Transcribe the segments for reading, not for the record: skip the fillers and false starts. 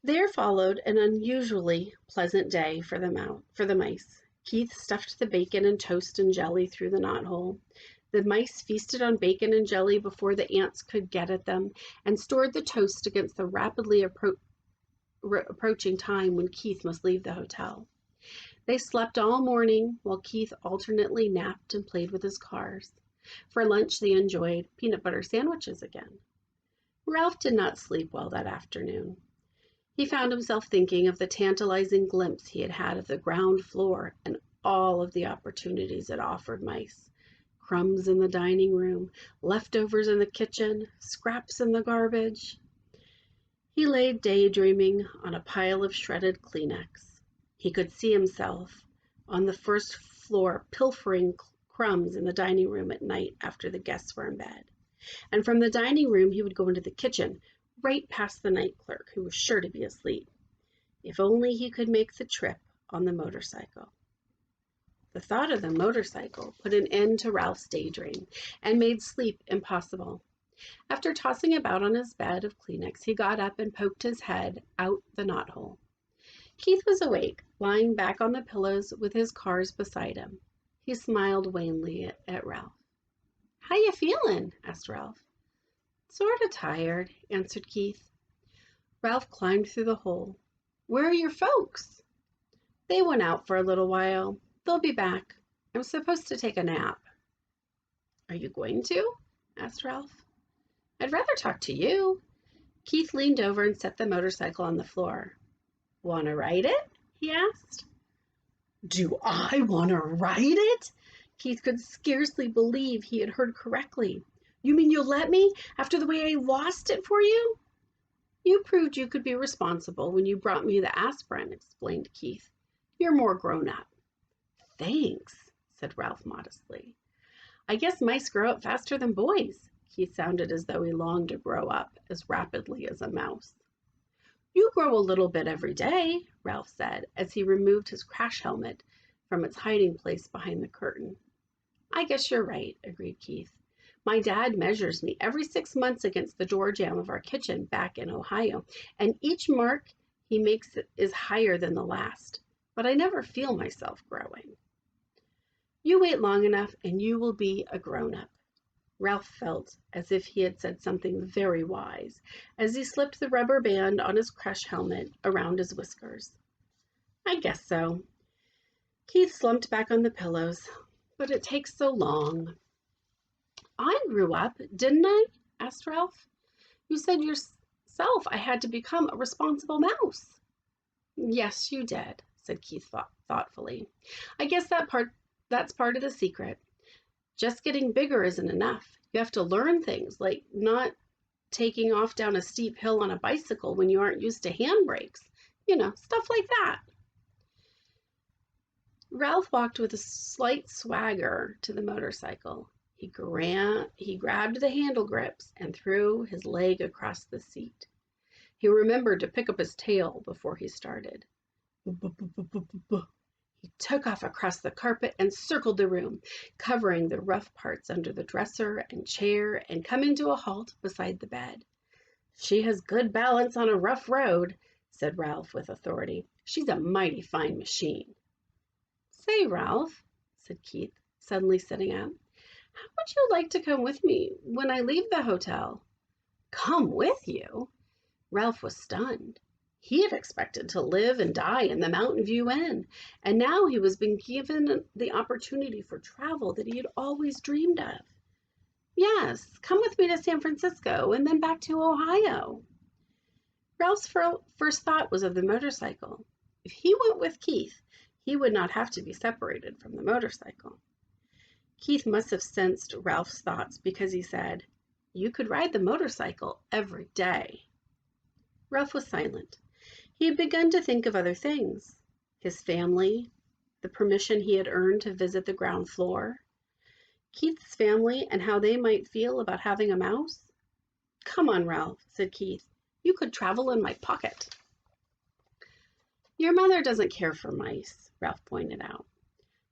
There followed an unusually pleasant day for the mice. Keith stuffed the bacon and toast and jelly through the knothole. The mice feasted on bacon and jelly before the ants could get at them, and stored the toast against the rapidly approaching time when Keith must leave the hotel. They slept all morning while Keith alternately napped and played with his cars. For lunch, they enjoyed peanut butter sandwiches again. Ralph did not sleep well that afternoon. He found himself thinking of the tantalizing glimpse he had had of the ground floor and all of the opportunities it offered mice. Crumbs in the dining room, leftovers in the kitchen, scraps in the garbage. He lay daydreaming on a pile of shredded Kleenex. He could see himself on the first floor pilfering crumbs in the dining room at night after the guests were in bed. And from the dining room, he would go into the kitchen, right past the night clerk, who was sure to be asleep. If only he could make the trip on the motorcycle. The thought of the motorcycle put an end to Ralph's daydream and made sleep impossible. After tossing about on his bed of Kleenex, he got up and poked his head out the knothole. Keith was awake, lying back on the pillows with his cars beside him. He smiled wanly at Ralph. "How you feeling?" asked Ralph. "Sort of tired," answered Keith. Ralph climbed through the hole. "Where are your folks?" "They went out for a little while. They'll be back. I'm supposed to take a nap." "Are you going to?" asked Ralph. "I'd rather talk to you." Keith leaned over and set the motorcycle on the floor. "Want to ride it?" he asked. "Do I want to ride it?" Keith could scarcely believe he had heard correctly. "You mean you'll let me, after the way I lost it for you?" "You proved you could be responsible when you brought me the aspirin," explained Keith. "You're more grown up." "Thanks," said Ralph modestly. "I guess mice grow up faster than boys." Keith sounded as though he longed to grow up as rapidly as a mouse. "You grow a little bit every day," Ralph said, as he removed his crash helmet from its hiding place behind the curtain. "I guess you're right," agreed Keith. "My dad measures me every 6 months against the door jamb of our kitchen back in Ohio, and each mark he makes is higher than the last, but I never feel myself growing." "You wait long enough and you will be a grown-up." Ralph felt as if he had said something very wise as he slipped the rubber band on his crush helmet around his whiskers. "I guess so." Keith slumped back on the pillows. "But it takes so long." "I grew up, didn't I?" asked Ralph. "You said yourself I had to become a responsible mouse." "Yes, you did," said Keith thoughtfully. "I guess that's part of the secret. Just getting bigger isn't enough. You have to learn things like not taking off down a steep hill on a bicycle when you aren't used to handbrakes. Stuff like that." Ralph walked with a slight swagger to the motorcycle. He grabbed the handle grips and threw his leg across the seat. He remembered to pick up his tail before he started. He took off across the carpet and circled the room, covering the rough parts under the dresser and chair and coming to a halt beside the bed. "She has good balance on a rough road," said Ralph with authority. "She's a mighty fine machine." "Say, Ralph," said Keith, suddenly sitting up, "how would you like to come with me when I leave the hotel?" "Come with you?" Ralph was stunned. He had expected to live and die in the Mountain View Inn, and now he was being given the opportunity for travel that he had always dreamed of. "Yes, come with me to San Francisco and then back to Ohio." Ralph's first thought was of the motorcycle. If he went with Keith, he would not have to be separated from the motorcycle. Keith must have sensed Ralph's thoughts because he said, "You could ride the motorcycle every day." Ralph was silent. He had begun to think of other things. His family, the permission he had earned to visit the ground floor, Keith's family and how they might feel about having a mouse. "Come on, Ralph," said Keith. "You could travel in my pocket." "Your mother doesn't care for mice," Ralph pointed out.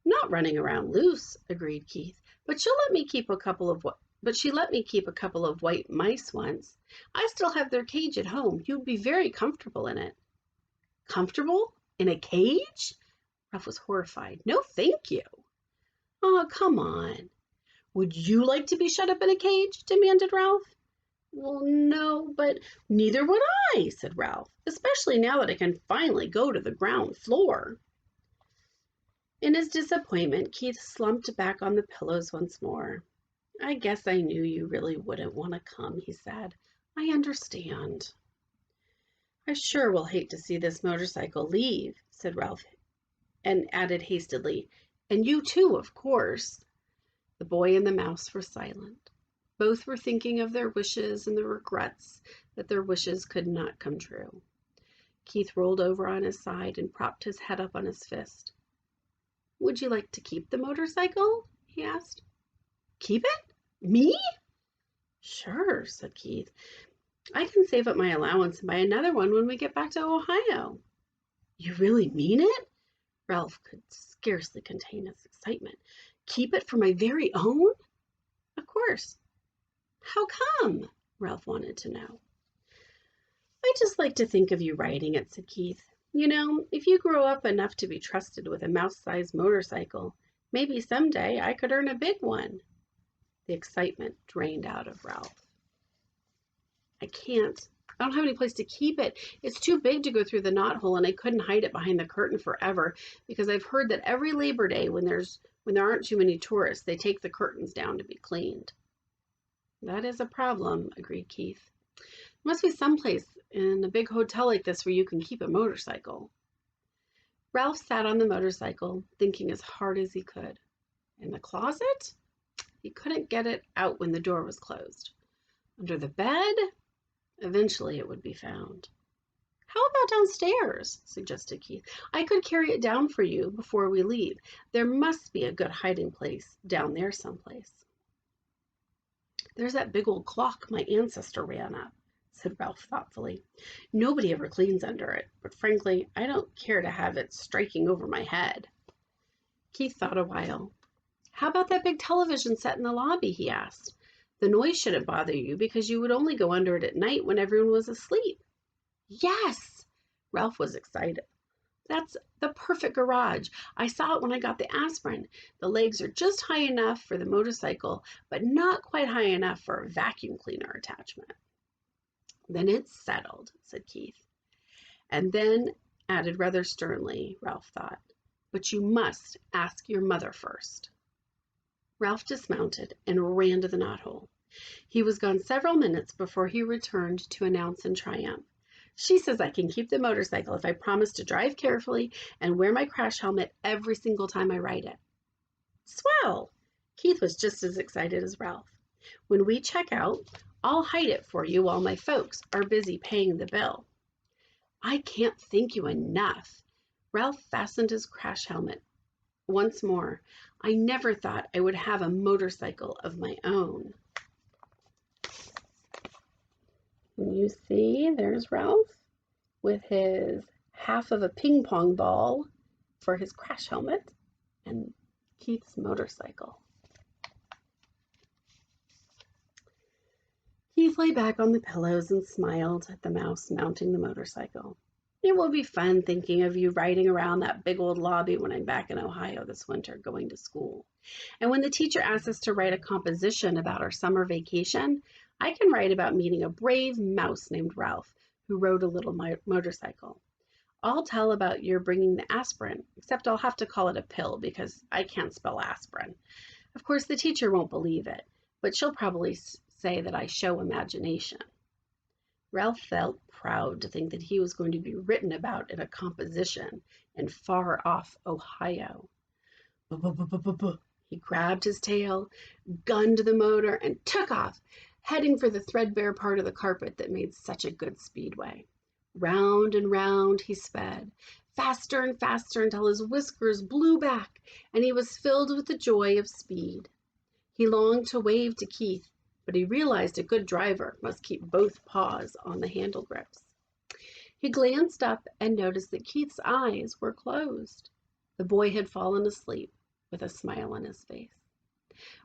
"Not running around loose," agreed Keith, "but she'll let me keep a couple of but she let me keep a couple of white mice once. I still have their cage at home. You'd be very comfortable in it." "Comfortable? In a cage?" Ralph was horrified. "No, thank you." "Oh, come on." "Would you like to be shut up in a cage?" demanded Ralph. "Well, no, but—" "Neither would I," said Ralph, "especially now that I can finally go to the ground floor." In his disappointment, Keith slumped back on the pillows once more. "I guess I knew you really wouldn't want to come," he said. "I understand." "I sure will hate to see this motorcycle leave," said Ralph, and added hastily, "and you too, of course." The boy and the mouse were silent. Both were thinking of their wishes and the regrets that their wishes could not come true. Keith rolled over on his side and propped his head up on his fist. "Would you like to keep the motorcycle?" he asked. "Keep it? Me?" "Sure," said Keith. "I can save up my allowance and buy another one when we get back to Ohio." "You really mean it?" Ralph could scarcely contain his excitement. "Keep it for my very own?" "Of course." "How come?" Ralph wanted to know. "I just like to think of you riding it," said Keith. "You know, if you grow up enough to be trusted with a mouse-sized motorcycle, maybe someday I could earn a big one." The excitement drained out of Ralph. "I can't. I don't have any place to keep it. It's too big to go through the knothole, and I couldn't hide it behind the curtain forever, because I've heard that every Labor Day when there aren't too many tourists, they take the curtains down to be cleaned." "That is a problem," agreed Keith. "There must be some place in a big hotel like this where you can keep a motorcycle." Ralph sat on the motorcycle, thinking as hard as he could. In the closet? He couldn't get it out when the door was closed. Under the bed? Eventually it would be found. "How about downstairs?" suggested Keith. "I could carry it down for you before we leave. There must be a good hiding place down there someplace." "There's that big old clock my ancestor ran up," said Ralph thoughtfully. "Nobody ever cleans under it, but frankly, I don't care to have it striking over my head." Keith thought a while. "How about that big television set in the lobby?" he asked. "The noise shouldn't bother you because you would only go under it at night when everyone was asleep." "Yes!" Ralph was excited. "That's the perfect garage. I saw it when I got the aspirin. The legs are just high enough for the motorcycle, but not quite high enough for a vacuum cleaner attachment." "Then it's settled," said Keith. And then added rather sternly, Ralph thought, "but you must ask your mother first." Ralph dismounted and ran to the knothole. He was gone several minutes before he returned to announce in triumph, "She says I can keep the motorcycle if I promise to drive carefully and wear my crash helmet every single time I ride it." "Swell!" Keith was just as excited as Ralph. "When we check out, I'll hide it for you while my folks are busy paying the bill." "I can't thank you enough." Ralph fastened his crash helmet once more. "I never thought I would have a motorcycle of my own." You see, there's Ralph with his half of a ping pong ball for his crash helmet and Keith's motorcycle. Keith lay back on the pillows and smiled at the mouse mounting the motorcycle. "It will be fun thinking of you riding around that big old lobby when I'm back in Ohio this winter going to school. And when the teacher asks us to write a composition about our summer vacation, I can write about meeting a brave mouse named Ralph who rode a little motorcycle. I'll tell about your bringing the aspirin, except I'll have to call it a pill because I can't spell aspirin. Of course, the teacher won't believe it, but she'll probably say that I show imagination." Ralph felt proud to think that he was going to be written about in a composition in far-off Ohio. "Buh-buh-buh-buh-buh." He grabbed his tail, gunned the motor, and took off, heading for the threadbare part of the carpet that made such a good speedway. Round and round he sped, faster and faster until his whiskers blew back and he was filled with the joy of speed. He longed to wave to Keith, but he realized a good driver must keep both paws on the handle grips. He glanced up and noticed that Keith's eyes were closed. The boy had fallen asleep with a smile on his face.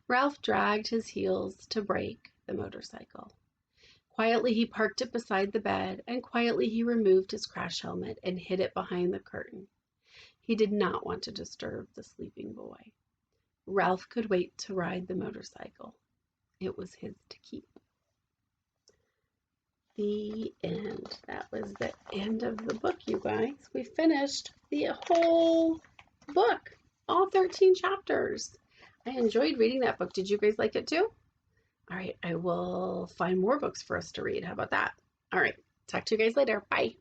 Ralph dragged his heels to brake the motorcycle. Quietly he parked it beside the bed, and quietly he removed his crash helmet and hid it behind the curtain. He did not want to disturb the sleeping boy. Ralph could wait to ride the motorcycle. It was his to keep. The end. That was the end of the book, you guys. We finished the whole book, all 13 chapters. I enjoyed reading that book. Did you guys like it too? All right, I will find more books for us to read. How about that? All right, talk to you guys later. Bye.